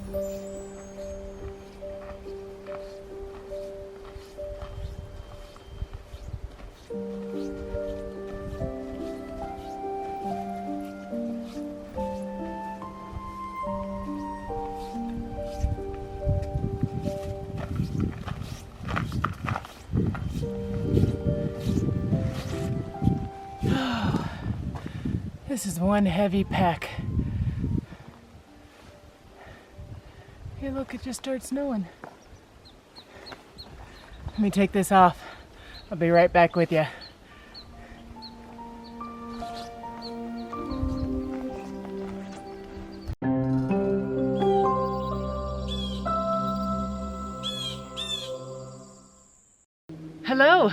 This is one heavy pack. Hey, look, it just started snowing. Let me take this off. I'll be right back with you. Hello,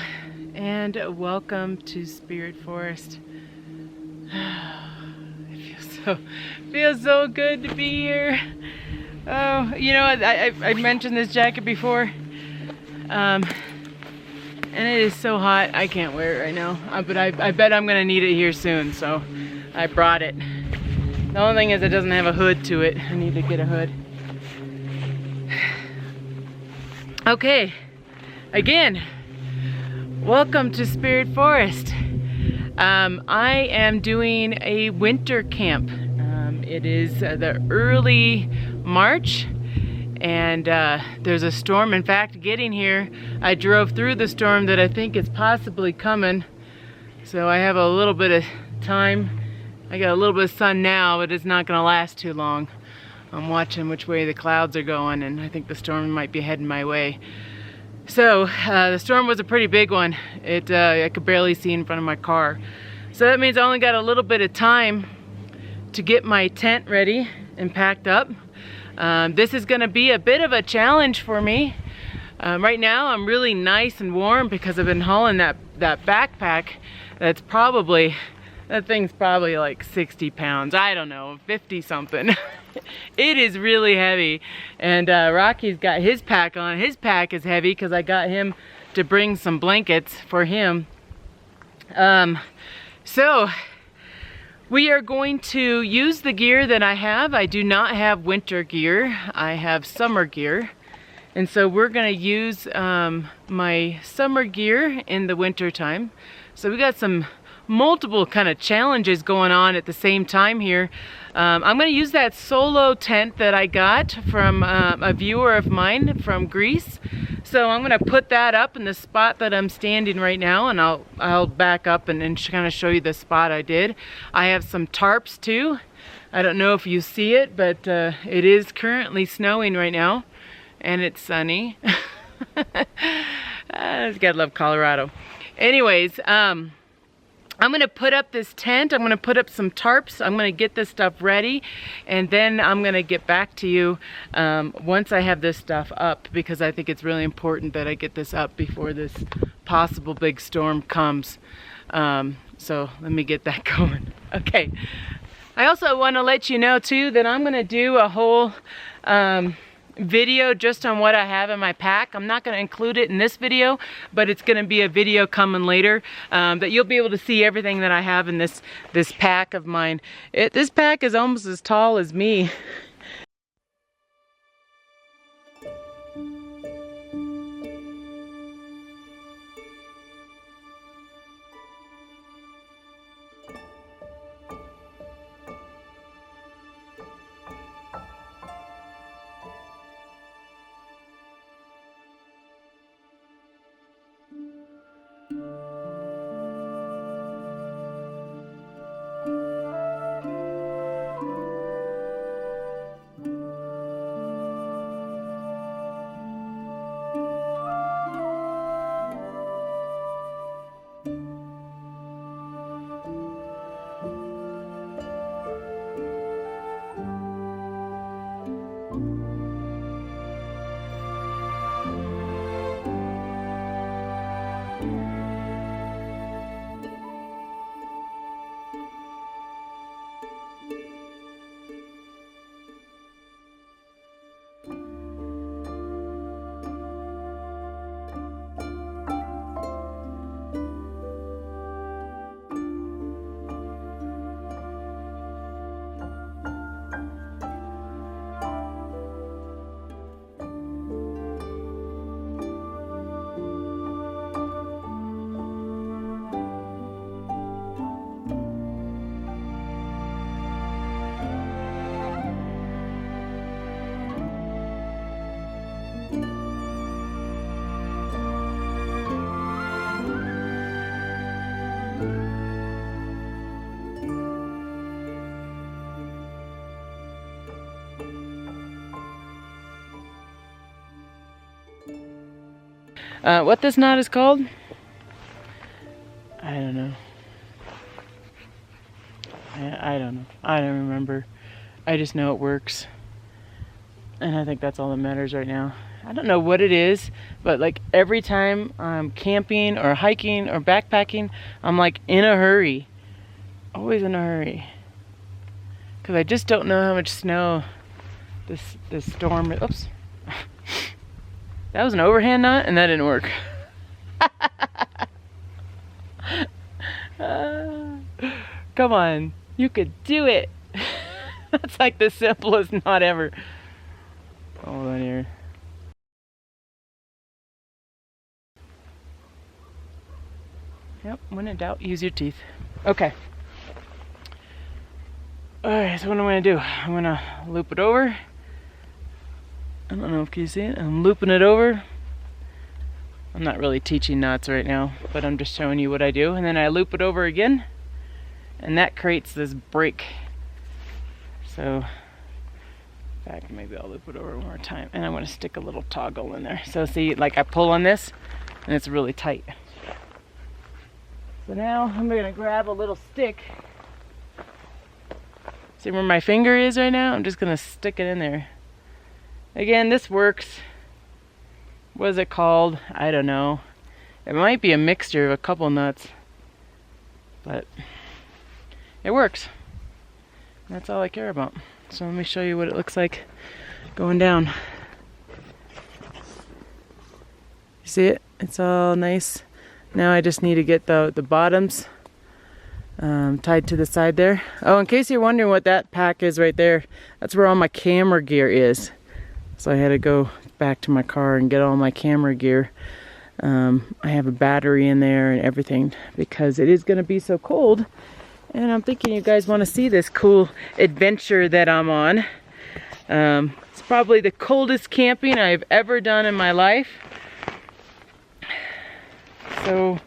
and welcome to Spirit Forest. It feels so good to be here. Oh, you know, I mentioned this jacket before, and it is so hot I can't wear it right now. But I bet I'm gonna need it here soon, so I brought it. The only thing is it doesn't have a hood to it. I need to get a hood. Okay, again, welcome to Spirit Forest. I am doing a winter camp. It is the early March, and there's a storm. In fact, getting here, I drove through the storm that I think is possibly coming. So I have a little bit of time. I got a little bit of sun now, but it's not going to last too long. I'm watching which way the clouds are going, and I think the storm might be heading my way. So the storm was a pretty big one. I could barely see in front of my car. So that means I only got a little bit of time to get my tent ready and packed up. This is gonna be a bit of a challenge for me. Right now I'm really nice and warm because I've been hauling that backpack. That thing's probably like 60 pounds. I don't know, 50 something. It is really heavy. And Rocky's got his pack on. His pack is heavy because I got him to bring some blankets for him. So we are going to use the gear that I have. I do not have winter gear. I have summer gear. And so we're gonna use my summer gear in the winter time. So we got some multiple kind of challenges going on at the same time here. I'm going to use that solo tent that I got from a viewer of mine from Greece. So I'm going to put that up in the spot that I'm standing right now, and I'll back up and kind of show you the spot I did. I have some tarps too. I don't know if you see it, but it is currently snowing right now, and it's sunny. You gotta love Colorado. Anyways, I'm gonna put up this tent. I'm gonna put up some tarps. I'm gonna get this stuff ready, and then I'm gonna get back to you once I have this stuff up, because I think it's really important that I get this up before this possible big storm comes. So let me get that going. Okay. I also want to let you know too that I'm gonna do a whole video just on what I have in my pack. I'm not going to include it in this video, but it's going to be a video coming later that you'll be able to see everything that I have in this pack of mine. This pack is almost as tall as me. What this knot is called? I don't know. I don't know. I don't remember. I just know it works. And I think that's all that matters right now. I don't know what it is, but like every time I'm camping or hiking or backpacking, I'm like in a hurry. Always in a hurry. Because I just don't know how much snow this storm. Oops. That was an overhand knot and that didn't work. Come on. You could do it. That's like the simplest knot ever. Hold on here. Yep, when in doubt, use your teeth. Okay. Alright, so what am I going to do? I'm going to loop it over. I don't know if you see it. I'm looping it over. I'm not really teaching knots right now, but I'm just showing you what I do. And then I loop it over again. And that creates this break. So, in fact, maybe I'll loop it over one more time. And I'm going to stick a little toggle in there. So see, like I pull on this, and it's really tight. So now I'm going to grab a little stick. See where my finger is right now? I'm just going to stick it in there. Again, this works. What is it called? I don't know. It might be a mixture of a couple nuts. But it works. That's all I care about. So let me show you what it looks like going down. You see it? It's all nice. Now I just need to get the bottoms tied to the side there. Oh, in case you're wondering what that pack is right there, that's where all my camera gear is. So I had to go back to my car and get all my camera gear. I have a battery in there and everything because it is going to be so cold. And I'm thinking you guys want to see this cool adventure that I'm on. It's probably the coldest camping I've ever done in my life. So,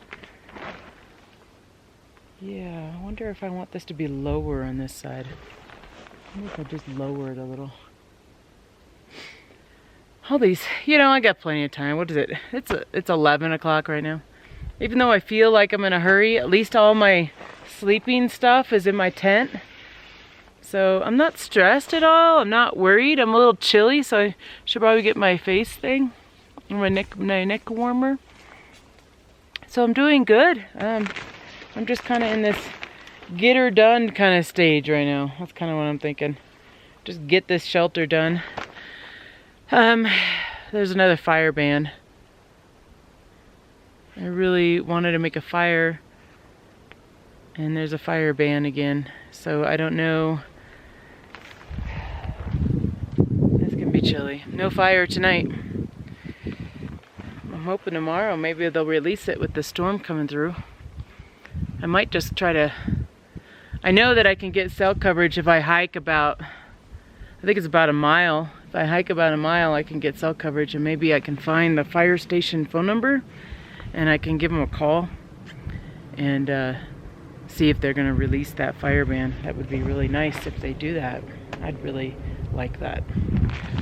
yeah, I wonder if I want this to be lower on this side. I wonder if I just lower it a little. All these, you know, I got plenty of time. What is it? It's 11 o'clock right now. Even though I feel like I'm in a hurry, at least all my sleeping stuff is in my tent. So I'm not stressed at all. I'm not worried. I'm a little chilly, so I should probably get my face thing, my neck warmer. So I'm doing good. I'm just kind of in this get her done kind of stage right now. That's kind of what I'm thinking. Just get this shelter done. There's another fire ban. I really wanted to make a fire, and there's a fire ban again. So I don't know. It's gonna be chilly. No fire tonight. I'm hoping tomorrow maybe they'll release it with the storm coming through. I might just try to. I know that I can get cell coverage if I hike about, I think it's about a mile. If I hike about a mile, I can get cell coverage, and maybe I can find the fire station phone number and I can give them a call and see if they're going to release that fire ban. That would be really nice if they do that. I'd really like that.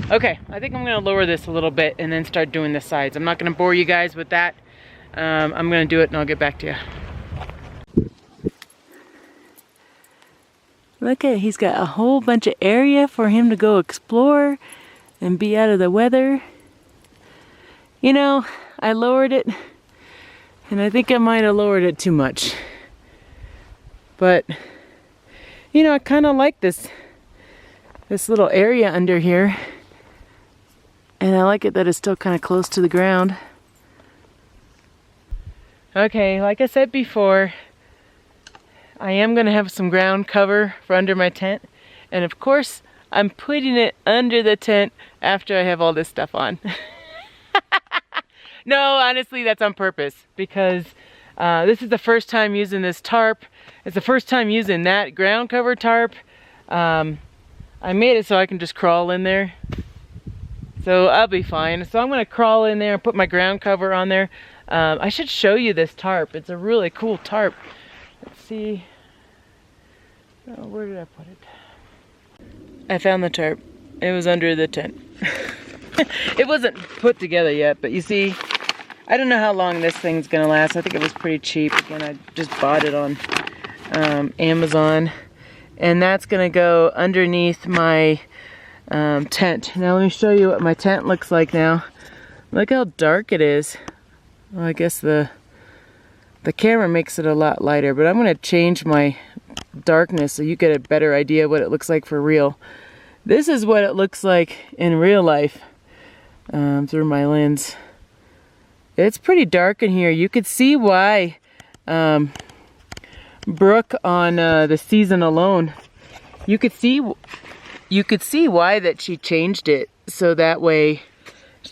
Okay, I think I'm going to lower this a little bit and then start doing the sides. I'm not going to bore you guys with that. I'm going to do it and I'll get back to you. Look at, he's got a whole bunch of area for him to go explore and be out of the weather. You know, I lowered it, and I think I might have lowered it too much. But, you know, I kind of like this little area under here. And I like it that it's still kind of close to the ground. Okay, like I said before, I am going to have some ground cover for under my tent. And of course, I'm putting it under the tent after I have all this stuff on. No, honestly, that's on purpose. Because this is the first time using this tarp. It's the first time using that ground cover tarp. I made it so I can just crawl in there. So I'll be fine. So I'm going to crawl in there and put my ground cover on there. I should show you this tarp. It's a really cool tarp. Let's see. Oh, where did I put it? I found the tarp. It was under the tent. It wasn't put together yet, but you see, I don't know how long this thing's gonna last. I think it was pretty cheap. Again, I just bought it on Amazon. And that's gonna go underneath my tent. Now let me show you what my tent looks like now. Look how dark it is. Well, I guess the camera makes it a lot lighter, but I'm gonna change my darkness so you get a better idea what it looks like for real. This is what it looks like in real life through my lens. It's pretty dark in here. You could see why Brooke on the season alone, you could see why that she changed it so that way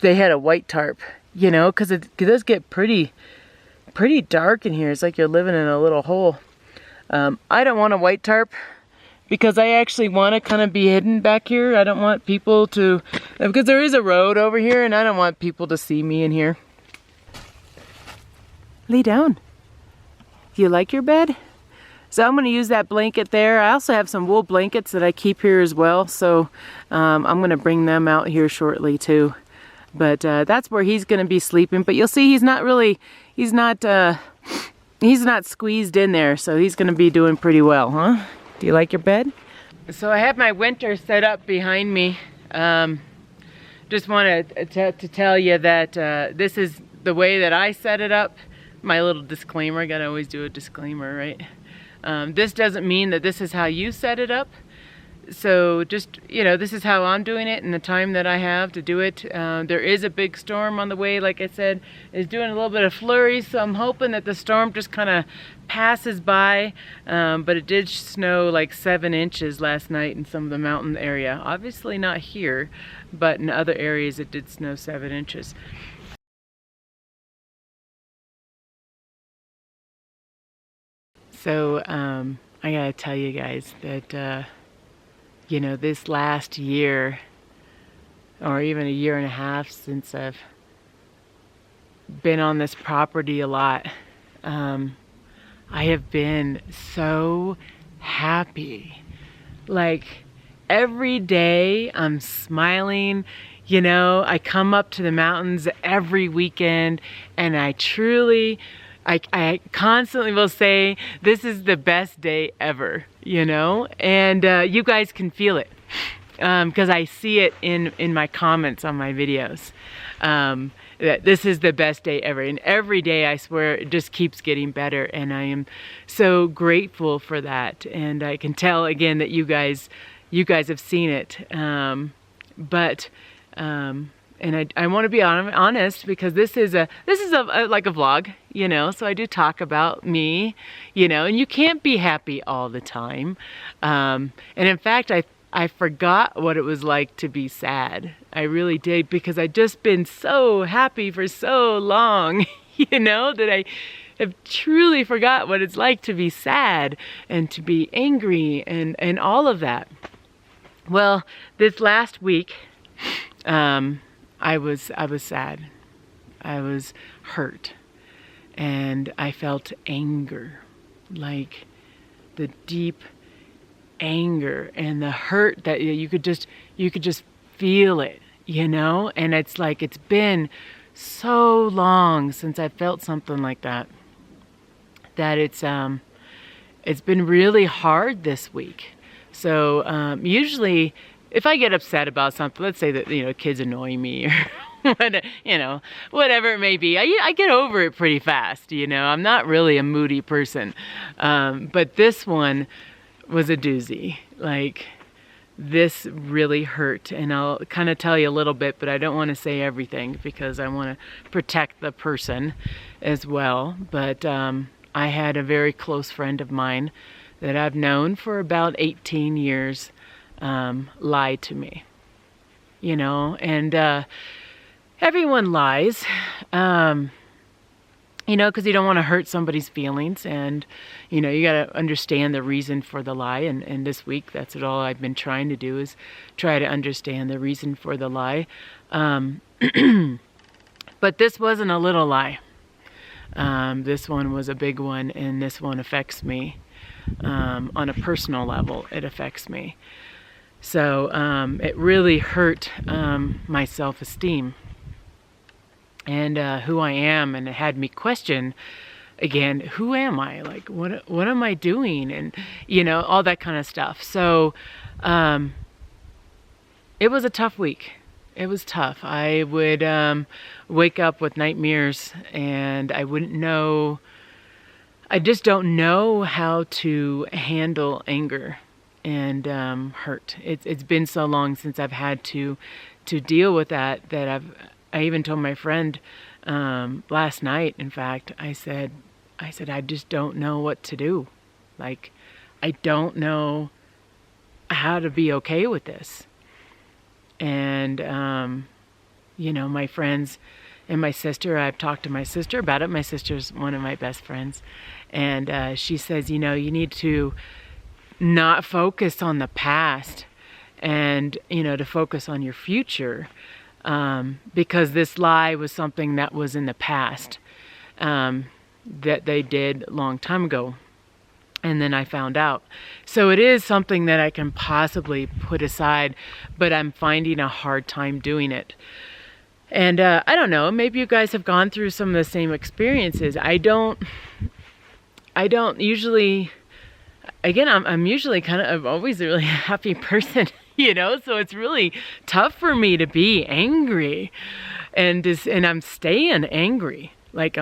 they had a white tarp, you know, because it does get pretty dark in here. It's like you're living in a little hole. I don't want a white tarp because I actually want to kind of be hidden back here. I don't want people to, because there is a road over here and I don't want people to see me in here. Lay down. Do you like your bed? So I'm going to use that blanket there. I also have some wool blankets that I keep here as well. So I'm going to bring them out here shortly too. But that's where he's going to be sleeping. But you'll see he's not squeezed in there. So he's going to be doing pretty well, huh? Do you like your bed? So I have my winter set up behind me. Just wanted to tell you that this is the way that I set it up. My little disclaimer, I gotta always do a disclaimer, right? This doesn't mean that this is how you set it up. So just, you know, this is how I'm doing it and the time that I have to do it. There is a big storm on the way, like I said, is doing a little bit of flurry, so I'm hoping that the storm just kind of passes by. But it did snow like 7 inches last night in some of the mountain area. Obviously not here, but in other areas it did snow 7 inches. So I gotta tell you guys that you know, this last year or even a year and a half since I've been on this property a lot, I have been so happy. Like every day I'm smiling. You know, I come up to the mountains every weekend and I constantly will say, this is the best day ever, you know? And you guys can feel it because I see it in my comments on my videos. That this is the best day ever. And every day, I swear, it just keeps getting better. And I am so grateful for that. And I can tell, again, that you guys have seen it. And I want to be honest because this is like a vlog, you know, so I do talk about me, you know, and you can't be happy all the time. And in fact, I forgot what it was like to be sad. I really did, because I'd just been so happy for so long, you know, that I have truly forgot what it's like to be sad and to be angry and all of that. Well, this last week, I was sad. I was hurt. And I felt anger, like the deep anger and the hurt that you could just feel it, you know? And it's like it's been so long since I felt something like that, that it's been really hard this week. So usually if I get upset about something, let's say that, you know, kids annoy me or you know, whatever it may be, I get over it pretty fast, you know. I'm not really a moody person. But this one was a doozy. Like, this really hurt. And I'll kind of tell you a little bit, but I don't want to say everything because I want to protect the person as well. But I had a very close friend of mine that I've known for about 18 years lied to me, you know, and everyone lies, you know, because you don't want to hurt somebody's feelings, and, you know, you got to understand the reason for the lie, and this week, that's what all I've been trying to do, is try to understand the reason for the lie. But this wasn't a little lie. This one was a big one, and this one affects me. On a personal level, it affects me. So it really hurt my self-esteem. and who I am, and it had me question again, who am I? Like, what am I doing? And, you know, all that kind of stuff. So it was a tough week. It was tough. I would wake up with nightmares, and I wouldn't know, I just don't know how to handle anger and hurt. It's been so long since I've had to deal with that I even told my friend last night, in fact, I said, I just don't know what to do. Like, I don't know how to be okay with this. And, you know, my friends and my sister, I've talked to my sister about it. My sister's one of my best friends. And she says, you know, you need to not focus on the past and, you know, to focus on your future. Because this lie was something that was in the past, that they did a long time ago. And then I found out. So it is something that I can possibly put aside, but I'm finding a hard time doing it. And I don't know, maybe you guys have gone through some of the same experiences. I don't usually, again, I'm usually I'm always a really happy person, you know, so it's really tough for me to be angry, and I'm staying angry. Like,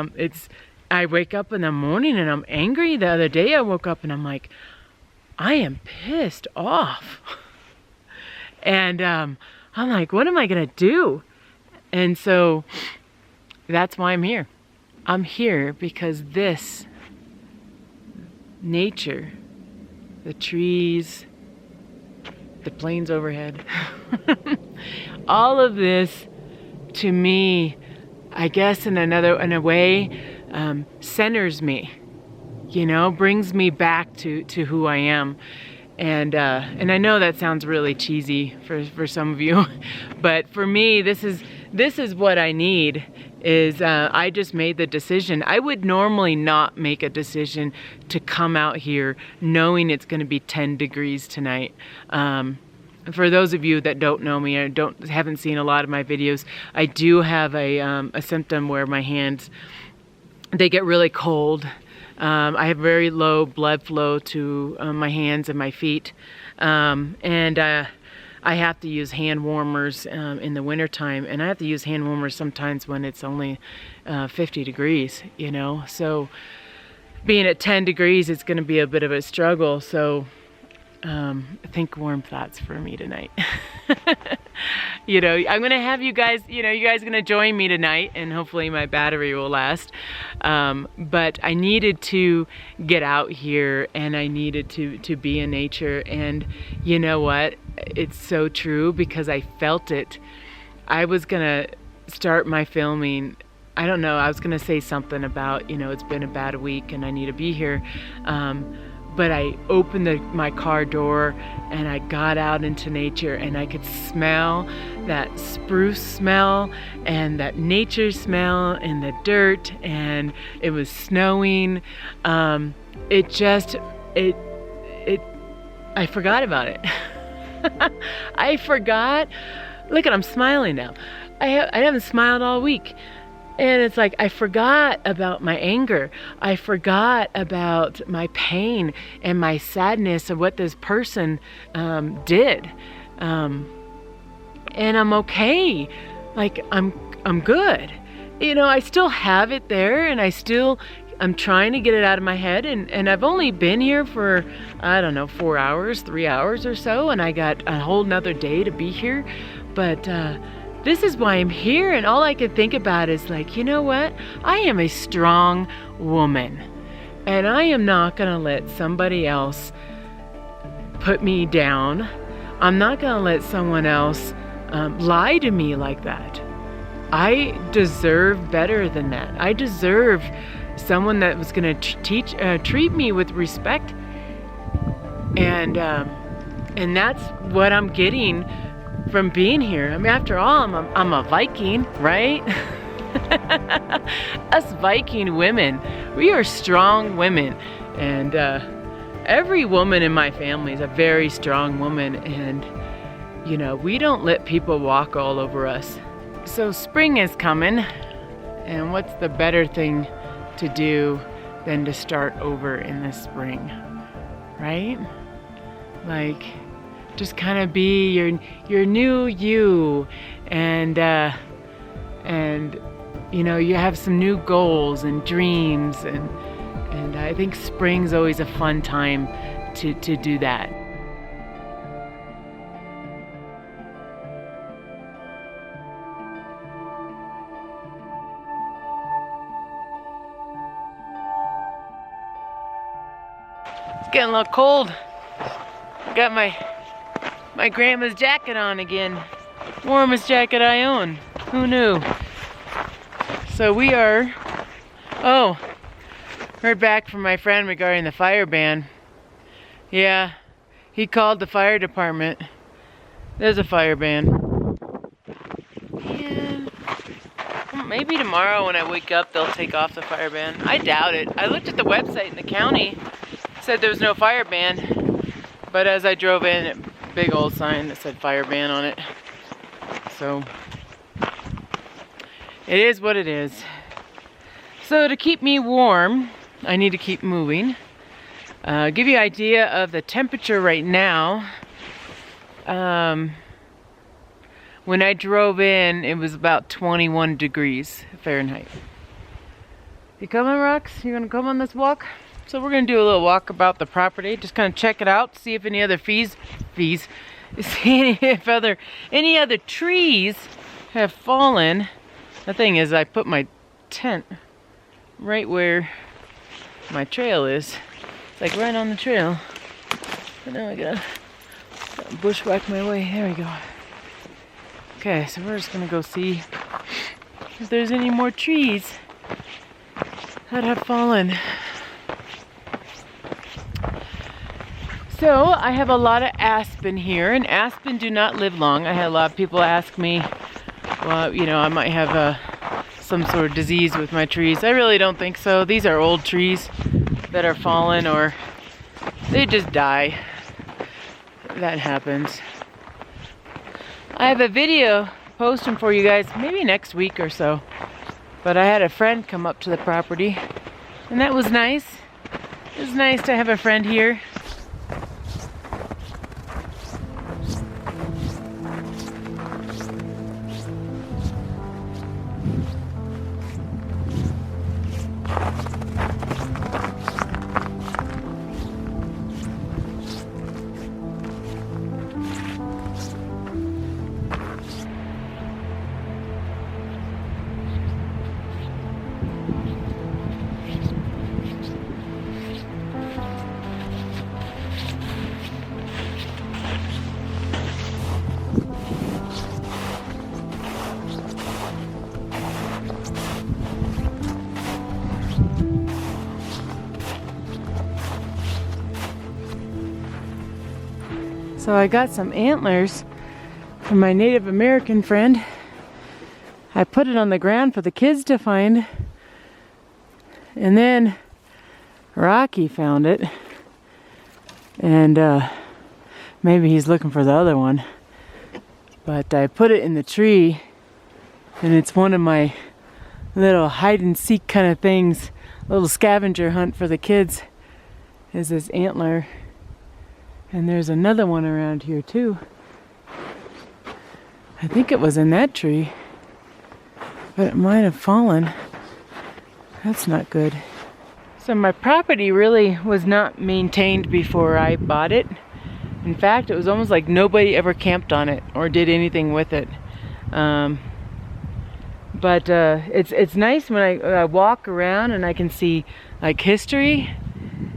I wake up in the morning and I'm angry. The other day I woke up and I'm like, I am pissed off. And I'm like, what am I gonna do? And so that's why I'm here. I'm here because this nature, the trees, the planes overhead, all of this, to me, I guess in a way, centers me, you know, brings me back to who I am. And I know that sounds really cheesy for some of you, but for me, this is what I need. I just made the decision. I would normally not make a decision to come out here knowing it's going to be 10 degrees tonight. For those of you that don't know me or haven't seen a lot of my videos, I do have a symptom where my hands, they get really cold. I have very low blood flow to my hands and my feet. And I have to use hand warmers in the wintertime. And I have to use hand warmers sometimes when it's only 50 degrees, you know. So being at 10 degrees, it's going to be a bit of a struggle. So I think warm thoughts for me tonight. You know, I'm going to have you guys, you guys are going to join me tonight, and hopefully my battery will last. But I needed to get out here, and I needed to be in nature. And you know what? It's so true, because I felt it. I was going to start my filming. I don't know. I was going to say something about, it's been a bad week and I need to be here. But I opened my car door and I got out into nature, and I could smell that spruce smell and that nature smell in the dirt, and it was snowing. I forgot about it. I forgot. Look I'm smiling now. I haven't smiled all week. And it's like, I forgot about my anger. I forgot about my pain and my sadness of what this person did. And I'm okay. Like, I'm good. I still have it there, and I'm trying to get it out of my head. And I've only been here for, 4 hours, 3 hours or so. And I got a whole nother day to be here. But, this is why I'm here, and all I could think about is like, you know what? I am a strong woman, and I am not going to let somebody else put me down. I'm not going to let someone else lie to me like that. I deserve better than that. I deserve someone that was going to treat me with respect, and that's what I'm getting from being here. I mean, after all, I'm a Viking, right? Us Viking women, we are strong women, and every woman in my family is a very strong woman, and we don't let people walk all over us. So spring is coming. And what's the better thing to do than to start over in the spring, right? Like, just kind of be your new you, and you know, you have some new goals and dreams, and I think spring's always a fun time to do that. It's getting a little cold. Got my grandma's jacket on again. Warmest jacket I own. Who knew? So we are, oh, heard back from my friend regarding the fire ban. Yeah, he called the fire department. There's a fire ban. Yeah. Maybe tomorrow when I wake up they'll take off the fire ban. I doubt it. I looked at the website in the county. Said there was no fire ban. But as I drove in, a big old sign that said fire ban on it. So it is what it is. So to keep me warm, I need to keep moving. Give you an idea of the temperature right now. When I drove in, it was about 21 degrees Fahrenheit. You coming, Rox? You gonna come on this walk? So we're gonna do a little walk about the property, just kind of check it out, see if any other see any other trees have fallen. The thing is, I put my tent right where my trail is. It's like right on the trail. But now I gotta bushwhack my way. There we go. Okay, so we're just gonna go see if there's any more trees that have fallen. So I have a lot of aspen here, and aspen do not live long. I had a lot of people ask me, well, you know, I might have some sort of disease with my trees. I really don't think so. These are old trees that are fallen, or they just die. That happens. I have a video posting for you guys maybe next week or so. But I had a friend come up to the property, and that was nice. It was nice to have a friend here. So I got some antlers from my Native American friend. I put it on the ground for the kids to find. And then Rocky found it. And maybe he's looking for the other one. But I put it in the tree. And it's one of my little hide and seek kind of things. Little scavenger hunt for the kids is this antler. And there's another one around here too. I think it was in that tree, but it might have fallen. That's not good. So my property really was not maintained before I bought it. In fact, it was almost like nobody ever camped on it or did anything with it. But it's nice when I walk around and I can see like history.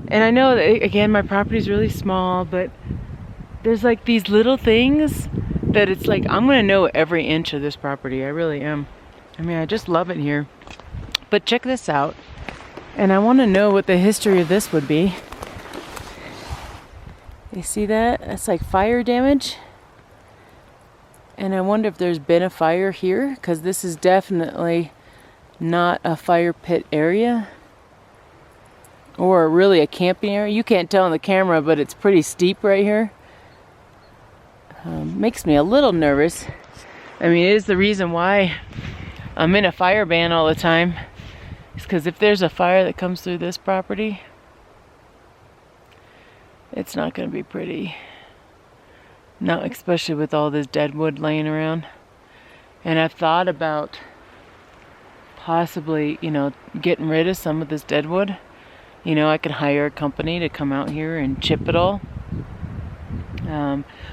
And I know that, again, my property is really small, but there's like these little things that it's like, I'm going to know every inch of this property. I really am. I mean, I just love it here. But check this out. And I want to know what the history of this would be. You see that? That's like fire damage. And I wonder if there's been a fire here, because this is definitely not a fire pit area. Or really a camping area. You can't tell on the camera, but it's pretty steep right here. Makes me a little nervous. I mean, it is the reason why I'm in a fire ban all the time. It's because if there's a fire that comes through this property, it's not going to be pretty. No, especially with all this dead wood laying around. And I've thought about possibly, you know, getting rid of some of this dead wood. You know, I could hire a company to come out here and chip it all.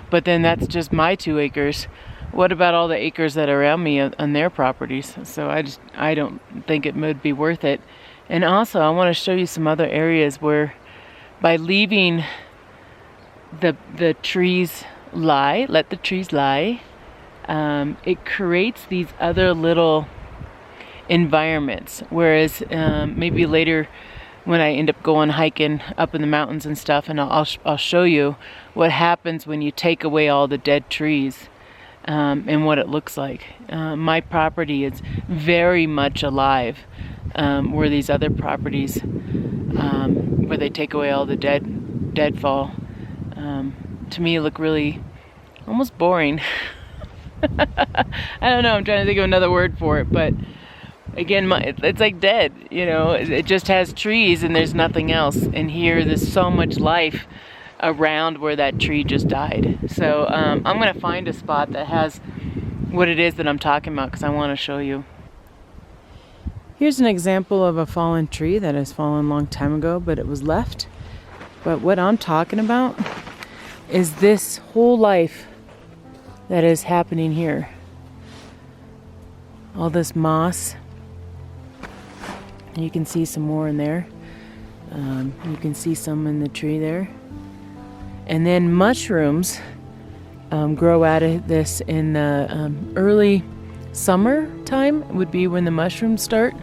But then that's just my 2 acres. What about all the acres that are around me on their properties? So I don't think it would be worth it. And also, I want to show you some other areas where, by leaving the trees lie, let the trees lie, it creates these other little environments. Whereas maybe later, when I end up going hiking up in the mountains and stuff, and I'll show you what happens when you take away all the dead trees. And what it looks like. My property is very much alive, where these other properties, where they take away all the deadfall, to me look really almost boring. I don't know, I'm trying to think of another word for it, but again, it's like dead, you know, it just has trees and there's nothing else. And here there's so much life around where that tree just died. So I'm gonna find a spot that has what it is that I'm talking about, because I want to show you. Here's an example of a fallen tree that has fallen a long time ago, but it was left. But what I'm talking about is this whole life that is happening here. All this moss. You can see some more in there. You can see some in the tree there. And then mushrooms grow out of this in the early summer time, would be when the mushrooms start.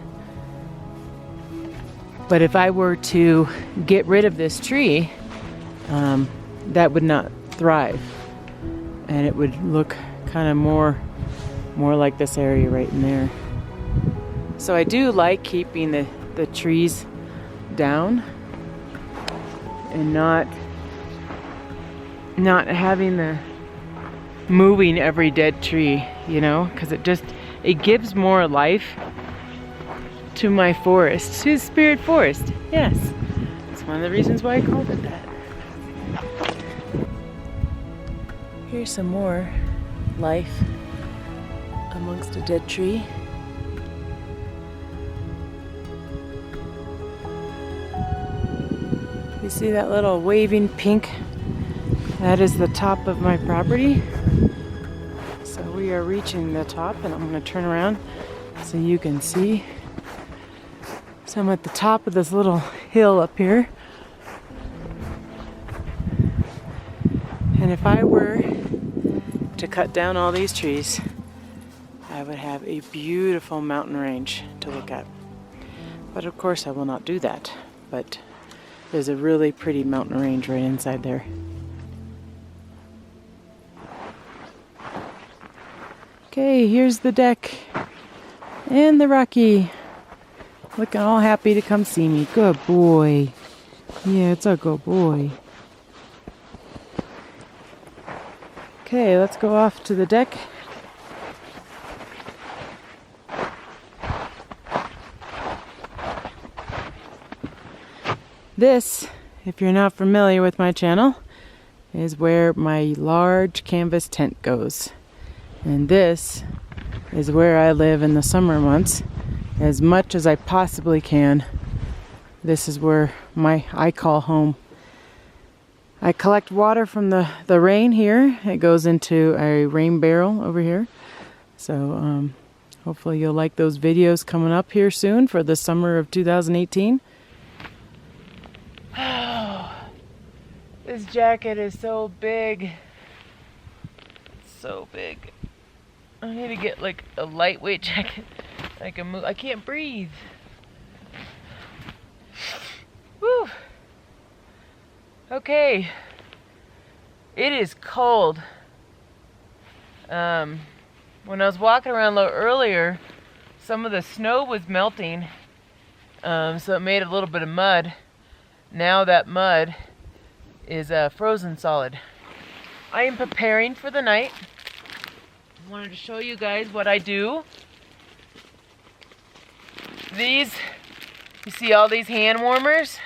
But if I were to get rid of this tree, that would not thrive. And it would look kind of more like this area right in there. So I do like keeping the trees down and not having the moving every dead tree, you know, because it gives more life to my forest, to Spirit Forest. Yes, that's one of the reasons why I called it that. Here's some more life amongst a dead tree. You see that little waving pink? That is the top of my property. So we are reaching the top, and I'm going to turn around so you can see. So I'm at the top of this little hill up here. And if I were to cut down all these trees, I would have a beautiful mountain range to look at. But of course I will not do that. But there's a really pretty mountain range right inside there. Okay, here's the deck and the Rocky, looking all happy to come see me. Good boy. Yeah, it's a good boy. Okay, let's go off to the deck. This, if you're not familiar with my channel, is where my large canvas tent goes. And this is where I live in the summer months, as much as I possibly can. This is where I call home. I collect water from the rain here. It goes into a rain barrel over here. So hopefully you'll like those videos coming up here soon for the summer of 2018. Oh, this jacket is so big. It's so big. I need to get like a lightweight jacket. I can move. I can't breathe. Woo. Okay. It is cold. When I was walking around a little earlier, some of the snow was melting. So it made a little bit of mud. Now that mud is frozen solid. I am preparing for the night. I wanted to show you guys what I do These, you see all these hand warmers?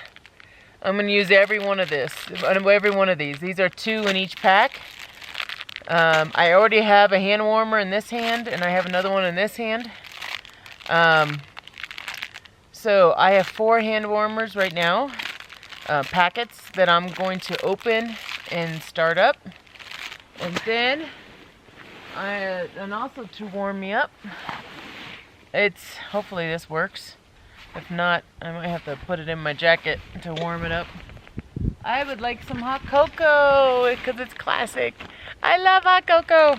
I'm going to use every one of these. These are 2 in each pack. I already have a hand warmer in this hand, and I have another one in this hand. So I have 4 hand warmers right now, packets that I'm going to open and start up. And then, and also to warm me up, hopefully this works. If not, I might have to put it in my jacket to warm it up. I would like some hot cocoa because it's classic. I love hot cocoa.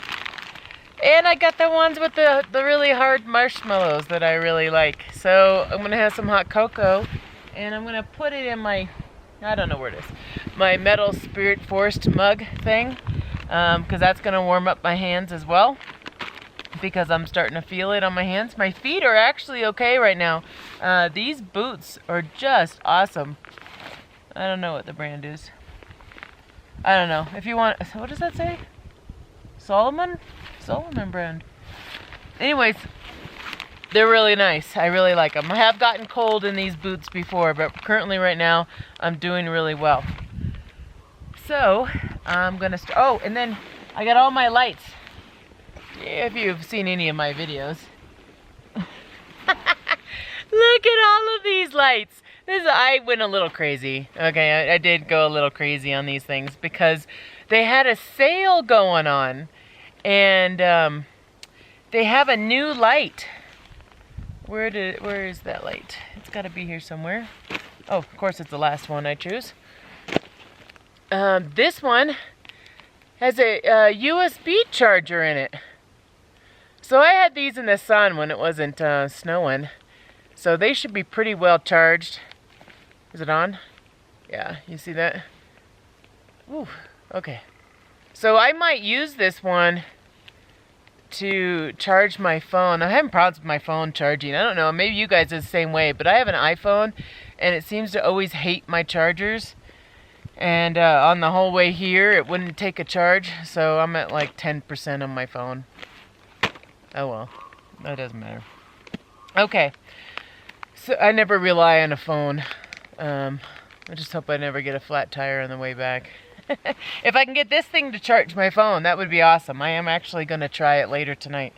And I got the ones with the really hard marshmallows that I really like. So I'm going to have some hot cocoa and I'm going to put it in my, I don't know where it is, my metal Spirit Forest mug thing. Because that's going to warm up my hands as well. Because I'm starting to feel it on my hands. My feet are actually okay right now. These boots are just awesome. I don't know what the brand is. I don't know. If you want, what does that say? Solomon brand. Anyways, they're really nice. I really like them. I have gotten cold in these boots before, but currently right now I'm doing really well. So I'm gonna oh, and then I got all my lights. If you've seen any of my videos. Look at all of these lights. I went a little crazy. Okay, I did go a little crazy on these things because they had a sale going on. And they have a new light. Where is that light? It's got to be here somewhere. Oh, of course it's the last one I choose. This one has a USB charger in it. So I had these in the sun when it wasn't snowing. So they should be pretty well charged. Is it on? Yeah, you see that? Ooh, okay. So I might use this one to charge my phone. I'm having problems with my phone charging. I don't know, maybe you guys are the same way, but I have an iPhone and it seems to always hate my chargers. And on the whole way here, it wouldn't take a charge. So I'm at like 10% on my phone. Oh well, that doesn't matter. Okay, so I never rely on a phone. I just hope I never get a flat tire on the way back. If I can get this thing to charge my phone, that would be awesome. I am actually going to try it later tonight.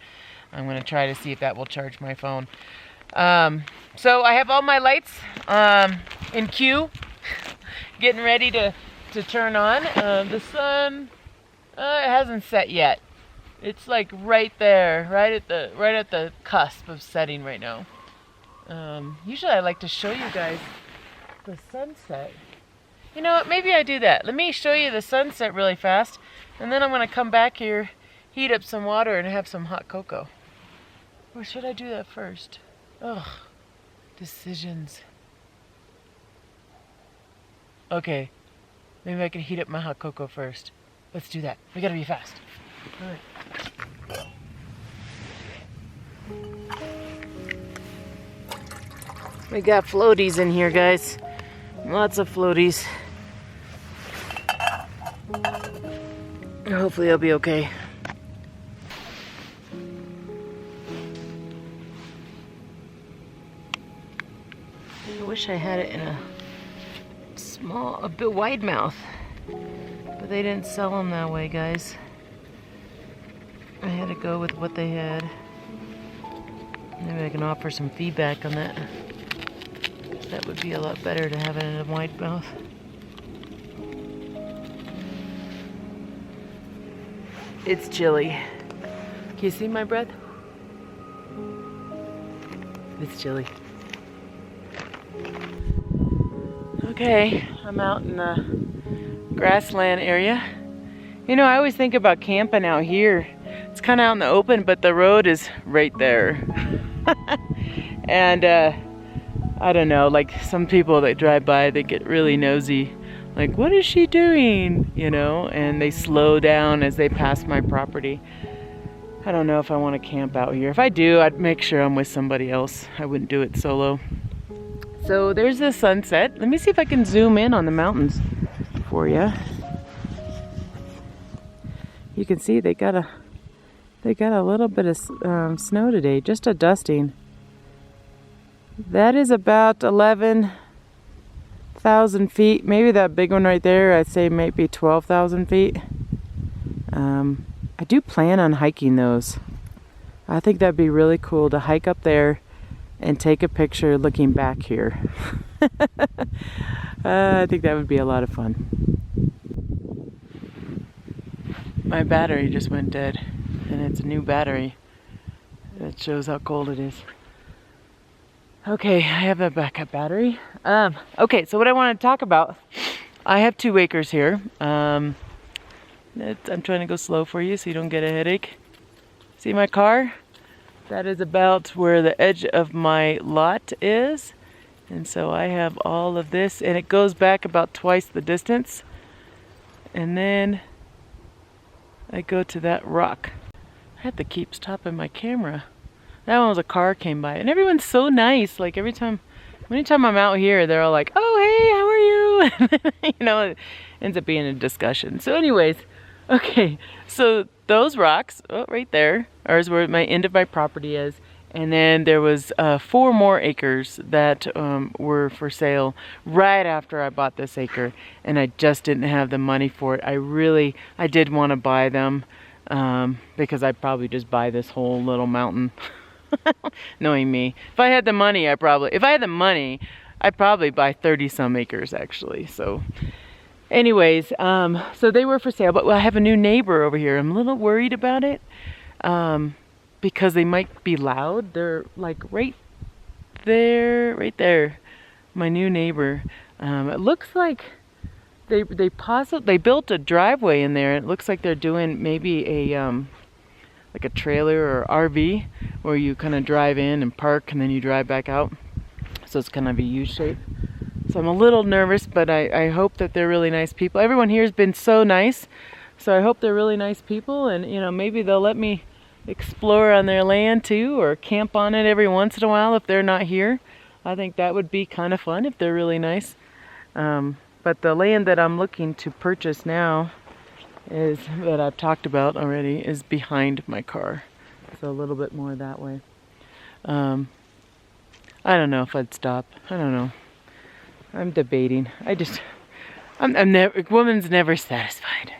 I'm going to try to see if that will charge my phone. So I have all my lights in queue, getting ready to turn on. The sun it hasn't set yet. It's like right there, right at the cusp of setting right now. Usually I like to show you guys the sunset. You know what, maybe I do that. Let me show you the sunset really fast, and then I'm going to come back here, heat up some water, and have some hot cocoa. Or should I do that first? Ugh, decisions. Okay, maybe I can heat up my hot cocoa first. Let's do that. We gotta be fast. All right. We got floaties in here, guys. Lots of floaties. Hopefully I'll be okay. I wish I had it in a bit wide mouth, but they didn't sell them that way, guys. I had to go with what they had. Maybe I can offer some feedback on that. That would be a lot better to have it in a wide mouth. It's chilly. Can you see my breath? It's chilly. Okay, I'm out in the grassland area. You know, I always think about camping out here. It's kind of out in the open, but the road is right there. And I don't know, like some people that drive by, they get really nosy. Like, what is she doing? You know, and they slow down as they pass my property. I don't know if I want to camp out here. If I do, I'd make sure I'm with somebody else. I wouldn't do it solo. So there's the sunset. Let me see if I can zoom in on the mountains for you. You can see they got a little bit of snow today, just a dusting. That is about 11,000 feet. Maybe that big one right there, I'd say might be 12,000 feet. I do plan on hiking those. I think that'd be really cool to hike up there and take a picture looking back here. I think that would be a lot of fun. My battery just went dead, and it's a new battery. That shows how cold it is. Okay, I have a backup battery. Okay, so what I want to talk about, I have 2 acres here. I'm trying to go slow for you so you don't get a headache. See my car? That is about where the edge of my lot is. And so I have all of this, and it goes back about twice the distance. And then I go to that rock. I have to keep stopping my camera. That one was a car came by, and everyone's so nice. Like anytime I'm out here, they're all like, "Oh, hey, how are you?" You know, it ends up being a discussion. So anyways, okay, so those rocks, right there, is where my end of my property is. And then there was 4 more acres that were for sale right after I bought this acre, and I just didn't have the money for it. I did want to buy them because I'd probably just buy this whole little mountain. Knowing me, if I had the money, I'd probably buy 30 some acres actually. So anyways, so they were for sale, but I have a new neighbor over here. I'm a little worried about it. Because they might be loud. They're like right there, my new neighbor. It looks like they built a driveway in there. It looks like they're doing maybe a like a trailer or RV where you kind of drive in and park and then you drive back out. So it's kind of a U shape. So I'm a little nervous, but I hope that they're really nice people. Everyone here has been so nice, so I hope they're really nice people, and you know, maybe they'll let me explore on their land too, or camp on it every once in a while if they're not here. I think that would be kind of fun if they're really nice. But the land that I'm looking to purchase now that I've talked about already is behind my car. So a little bit more that way. I don't know if I'd stop. I don't know. I'm debating. Woman's never satisfied.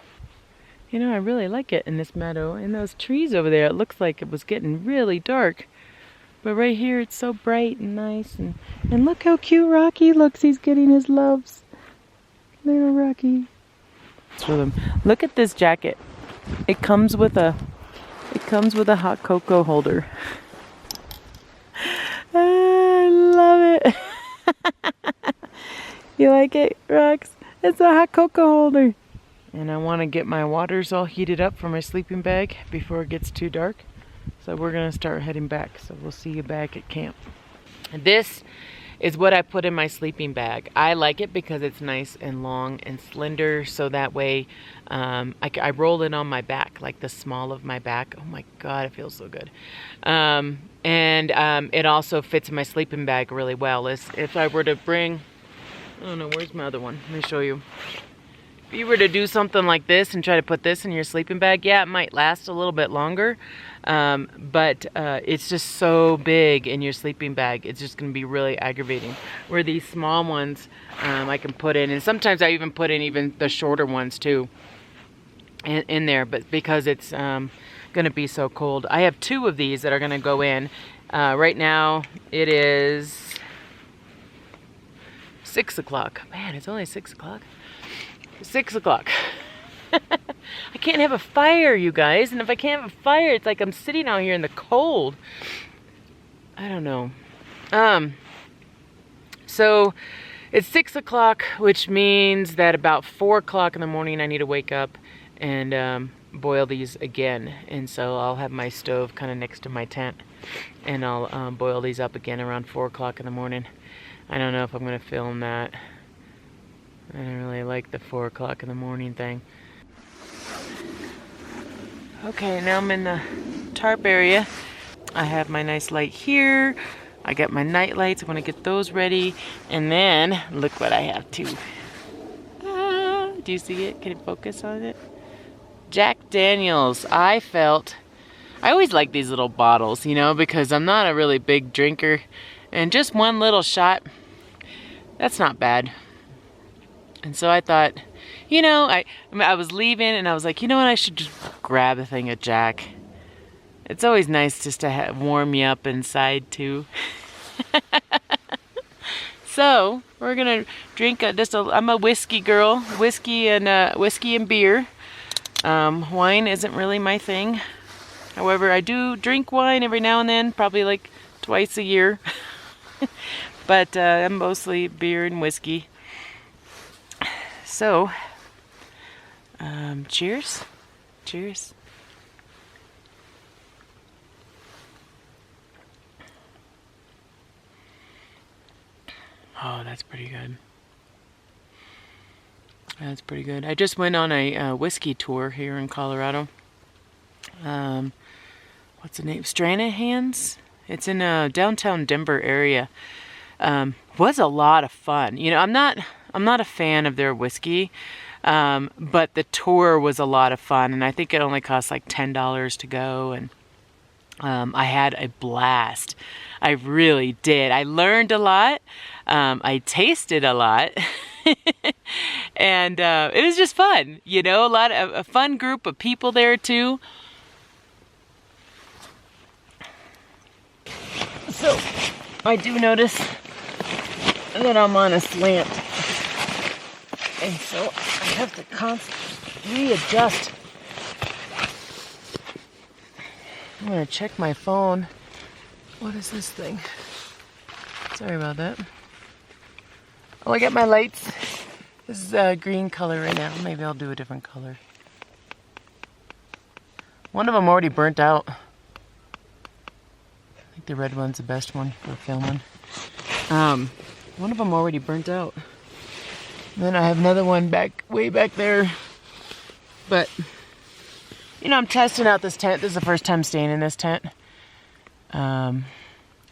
You know, I really like it in this meadow. In those trees over there, it looks like it was getting really dark. But right here, it's so bright and nice. And look how cute Rocky looks. He's getting his loves. Little Rocky. For them. Look at this jacket. It comes with a hot cocoa holder. I love it. You like it, Rox? It's a hot cocoa holder. And I want to get my waters all heated up for my sleeping bag before it gets too dark. So we're going to start heading back. So we'll see you back at camp. And this is what I put in my sleeping bag. I like it because it's nice and long and slender. So that way I roll it on my back, like the small of my back. Oh my God, it feels so good. And it also fits in my sleeping bag really well. If I were to bring, I don't know, where's my other one? Let me show you. If you were to do something like this and try to put this in your sleeping bag, yeah, it might last a little bit longer, but it's just so big in your sleeping bag, it's just going to be really aggravating. Where these small ones I can put in, and sometimes I even put in even the shorter ones too in there, but because it's going to be so cold. I have 2 of these that are going to go in. Right now it is 6 o'clock. Man, it's only 6 o'clock. 6 o'clock. I can't have a fire, you guys. And if I can't have a fire, it's like I'm sitting out here in the cold. I don't know. So it's 6 o'clock, which means that about 4 o'clock in the morning I need to wake up and boil these again. And so I'll have my stove kind of next to my tent, and I'll boil these up again around 4 o'clock in the morning. I don't know if I'm going to film that. I don't really like the 4 o'clock in the morning thing. Okay, now I'm in the tarp area. I have my nice light here. I got my night lights. I want to get those ready. And then, look what I have too. Do you see it? Can you focus on it? Jack Daniels. I always like these little bottles, you know, because I'm not a really big drinker. And just one little shot, that's not bad. And so I thought, you know, I was leaving and I was like, you know what, I should just grab a thing of Jack. It's always nice just to warm you up inside too. So we're gonna drink I'm a whiskey girl, whiskey and beer. Wine isn't really my thing. However, I do drink wine every now and then, probably like twice a year. But I'm mostly beer and whiskey. So, cheers. Cheers. Oh, that's pretty good. That's pretty good. I just went on a whiskey tour here in Colorado. What's the name? Stranahan's. It's in downtown Denver area. Was a lot of fun. You know, I'm not a fan of their whiskey, but the tour was a lot of fun, and I think it only cost like $10 to go, and I had a blast. I really did. I learned a lot. I tasted a lot. And it was just fun, you know, a fun group of people there too. So I do notice that I'm on a slant, and so I have to constantly readjust. I'm gonna check my phone. What is this thing? Sorry about that. Oh, I got my lights. This is a green color right now. Maybe I'll do a different color. One of them already burnt out. I think the red one's the best one for filming. One of them already burnt out. And then I have another one way back there. But, you know, I'm testing out this tent. This is the first time staying in this tent. Oh,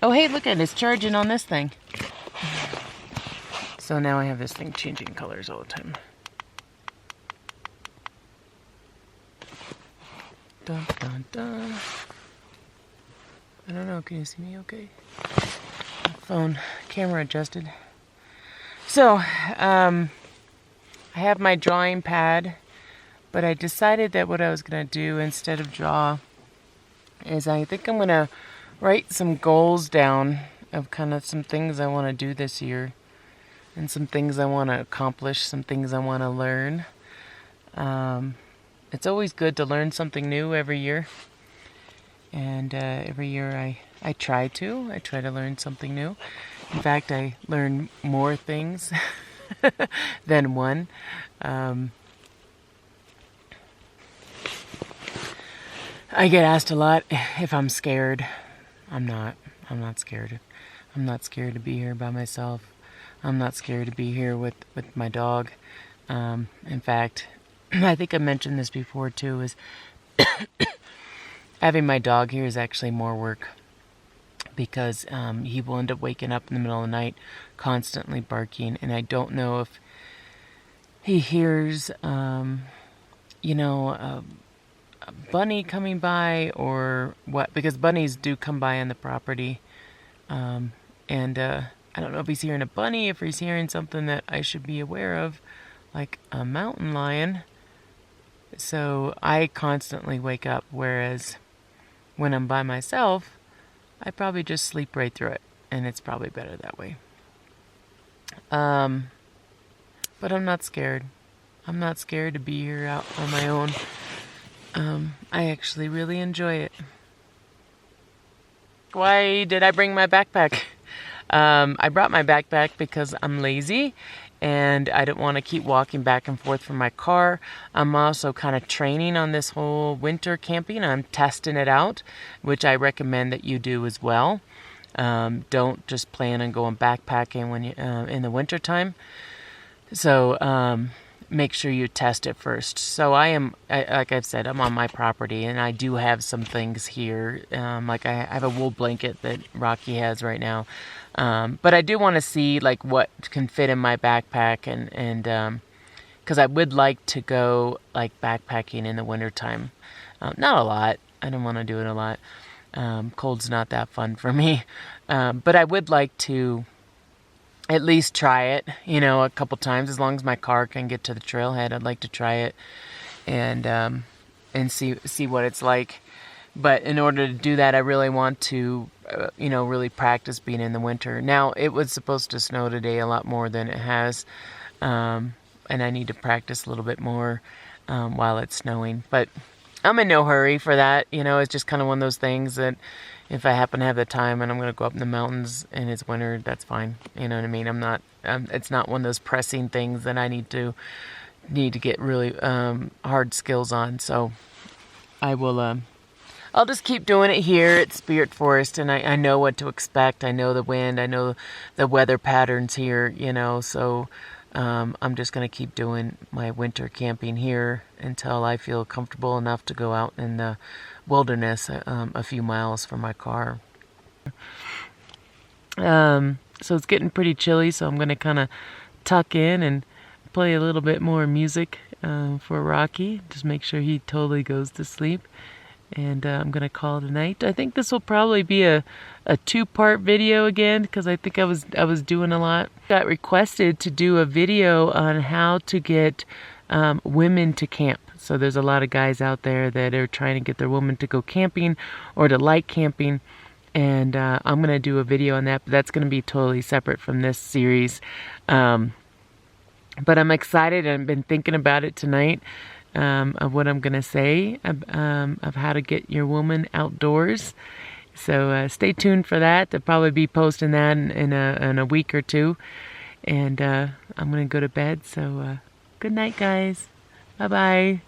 hey, look at it. It's charging on this thing. So now I have this thing changing colors all the time. Dun, dun, dun. I don't know, can you see me okay? Phone camera adjusted. So, I have my drawing pad, but I decided that what I was going to do instead of draw is I think I'm going to write some goals down of kind of some things I want to do this year. And some things I want to accomplish, some things I want to learn. It's always good to learn something new every year. And every year I try to learn something new. In fact, I learn more things than one. I get asked a lot if I'm scared. I'm not scared. I'm not scared to be here by myself. I'm not scared to be here with my dog. In fact, I think I mentioned this before too, is having my dog here is actually more work because he will end up waking up in the middle of the night constantly barking, and I don't know if he hears, you know, a bunny coming by or what, because bunnies do come by on the property, and I don't know if he's hearing a bunny, if he's hearing something that I should be aware of, like a mountain lion. So I constantly wake up, whereas when I'm by myself, I probably just sleep right through it, and it's probably better that way. But I'm not scared. I'm not scared to be here out on my own. I actually really enjoy it. Why did I bring my backpack? I brought my backpack because I'm lazy and I don't want to keep walking back and forth from my car. I'm also kind of training on this whole winter camping. I'm testing it out, which I recommend that you do as well. Don't just plan on going backpacking when you in the winter time. So make sure you test it first. So like I've said, I'm on my property and I do have some things here. Like I have a wool blanket that Rocky has right now. But I do want to see like what can fit in my backpack and because I would like to go like backpacking in the wintertime. Not a lot. I don't want to do it a lot. Cold's not that fun for me. But I would like to at least try it, you know, a couple times. As long as my car can get to the trailhead, I'd like to try it and see what it's like. But in order to do that, I really want to, you know, really practice being in the winter. Now, it was supposed to snow today a lot more than it has, and I need to practice a little bit more while it's snowing. But I'm in no hurry for that. You know, it's just kind of one of those things that if I happen to have the time and I'm going to go up in the mountains and it's winter, that's fine. You know what I mean? I'm not. It's not one of those pressing things that I need to get really hard skills on. So I will. I'll just keep doing it here at Spirit Forest, and I know what to expect. I know the wind. I know the weather patterns here. You know, so. I'm just going to keep doing my winter camping here until I feel comfortable enough to go out in the wilderness a few miles from my car. So it's getting pretty chilly, so I'm going to kind of tuck in and play a little bit more music for Rocky. Just make sure he totally goes to sleep. And I'm going to call it a night. I think this will probably be a two-part video again, because I think I was doing a lot. Got requested to do a video on how to get women to camp. So there's a lot of guys out there that are trying to get their women to go camping or to like camping. And I'm going to do a video on that, but that's going to be totally separate from this series. But I'm excited, and I've been thinking about it tonight. Of what I'm going to say of how to get your woman outdoors. So stay tuned for that. I'll probably be posting that in a week or two. And I'm going to go to bed. So good night, guys. Bye-bye.